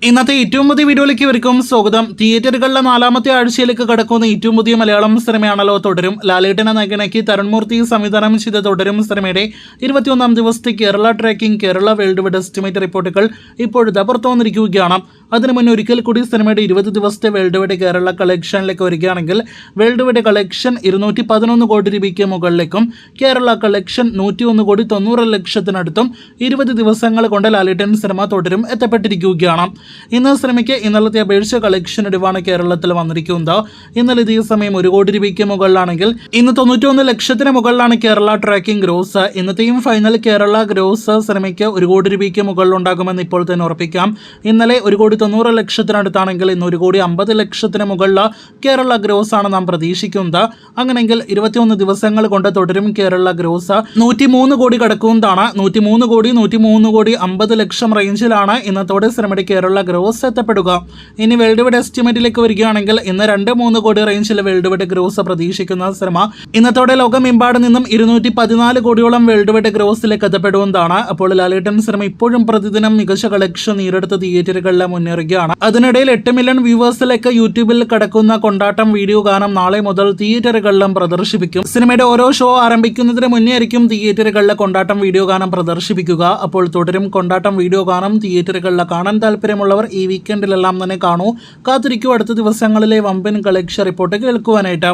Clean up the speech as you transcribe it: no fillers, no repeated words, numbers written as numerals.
ഇന്നത്തെ ഏറ്റവും പുതിയ വീഡിയോയിലേക്ക് ഇവർക്കും സ്വാഗതം. തിയേറ്ററുകളിലെ നാലാമത്തെ ആഴ്ചയിലേക്ക് കടക്കുന്ന ഏറ്റവും പുതിയ മലയാളം സിനിമയാണല്ലോ തുടരും. ലാലേട്ടനെ നായകനാക്കി തരുൺമൂർത്തി സംവിധാനം ചെയ്ത തുടരും സിനിമയുടെ 21 ദിവസത്തെ Kerala tracking, Kerala world wide estimate റിപ്പോർട്ടുകൾ ഇപ്പോഴത്തെ പുറത്തു വന്നിരിക്കുകയാണ്. അതിനു മുന്നേ ഒരിക്കൽ കൂടി സിനിമയുടെ 20 ദിവസത്തെ വേൾഡ് വൈഡ് കേരള കളക്ഷനിലേക്ക് വരികയാണെങ്കിൽ വേൾഡ് വൈഡ് കളക്ഷൻ 211 കോടി രൂപയ്ക്ക് മുകളിലേക്കും കേരള കളക്ഷൻ 101,90,00,000-അടുത്തും 20 ദിവസങ്ങൾ കൊണ്ട് ലാലേട്ടൻ സിനിമ തുടരും എത്തപ്പെട്ടിരിക്കുകയാണ്. ഇന്ന് സിനിമയ്ക്ക് ഇന്നലത്തെ അപേക്ഷിച്ച കളക്ഷൻ ഇടിവാണ് കേരളത്തിൽ വന്നിരിക്കുന്നത്. ഇന്നലെ ഇതേ സമയം 1 കോടി രൂപയ്ക്ക് മുകളിലാണെങ്കിൽ ഇന്ന് 91 ലക്ഷത്തിന് മുകളിലാണ് കേരള ട്രാക്കിംഗ് ഗ്രോസ്. ഇന്നത്തെയും ഫൈനൽ കേരള ഗ്രോസ് സിനിമയ്ക്ക് 1 കോടി രൂപയ്ക്ക് മുകളിലുണ്ടാകുമെന്ന് ഇപ്പോൾ തന്നെ ഉറപ്പിക്കാം. ഇന്നലെ 1,90,00,000-അടുത്താണെങ്കിൽ ഇന്ന് 1,50,00,000-ന് മുകളിൽ കേരള ഗ്രോസ് ആണ് നാം പ്രതീക്ഷിക്കുന്നത്. അങ്ങനെയെങ്കിൽ 21 ദിവസങ്ങൾ കൊണ്ട് തുടരും കേരള ഗ്രോസ് 103 കോടി കടക്കുന്നതാണ്. 103 കോടി 50 ലക്ഷം റേഞ്ചിലാണ് ഇന്നത്തോടെ സിനിമയുടെ കേരള ഗ്രോസ് എത്തപ്പെടുക. ഇനി വേൾഡ് വൈഡ് എസ്റ്റിമേറ്റിലേക്ക് വരികയാണെങ്കിൽ ഇന്ന് 2-3 കോടി റേഞ്ചിൽ വേൾഡ് വൈഡ് ഗ്രോസ് പ്രതീക്ഷിക്കുന്ന സിനിമ ഇന്നത്തോടെ ലോകമെമ്പാട് നിന്നും 214 കോടിയോളം വേൾഡ് വൈഡ് ഗ്രോസിലേക്ക് എത്തപ്പെടുന്നതാണ്. അപ്പോൾ ലാലേട്ടൻ സിനിമ ഇപ്പോഴും പ്രതിദിനം മികച്ച കളക്ഷൻ നേരിടുത്ത തിയേറ്ററുകളിൽ മുന്നേറുകയാണ്. അതിനിടയിൽ 8 മില്യൺ വ്യൂവേഴ്സിലേക്ക് യൂട്യൂബിൽ കടക്കുന്ന കൊണ്ടാട്ടം വീഡിയോ ഗാനം നാളെ മുതൽ തിയേറ്ററുകളിലും പ്രദർശിപ്പിക്കും. സിനിമയുടെ ഓരോ ഷോ ആരംഭിക്കുന്നതിന് മുന്നേ ആയിരിക്കും തിയേറ്ററുകളിലെ കൊണ്ടാട്ടം വീഡിയോ ഗാനം പ്രദർശിപ്പിക്കുക. അപ്പോൾ തുടരും കൊണ്ടാട്ടം വീഡിയോ ഗാനം തിയേറ്ററുകളിൽ കാണാൻ താല്പര്യമുള്ളവർ ഈ വീക്കെൻഡിലെല്ലാം തന്നെ കാണൂ. കാത്തിരിക്കൂ അടുത്ത ദിവസങ്ങളിലെ വമ്പൻ കളക്ഷൻ റിപ്പോർട്ട് കേൾക്കുവാനായിട്ട്.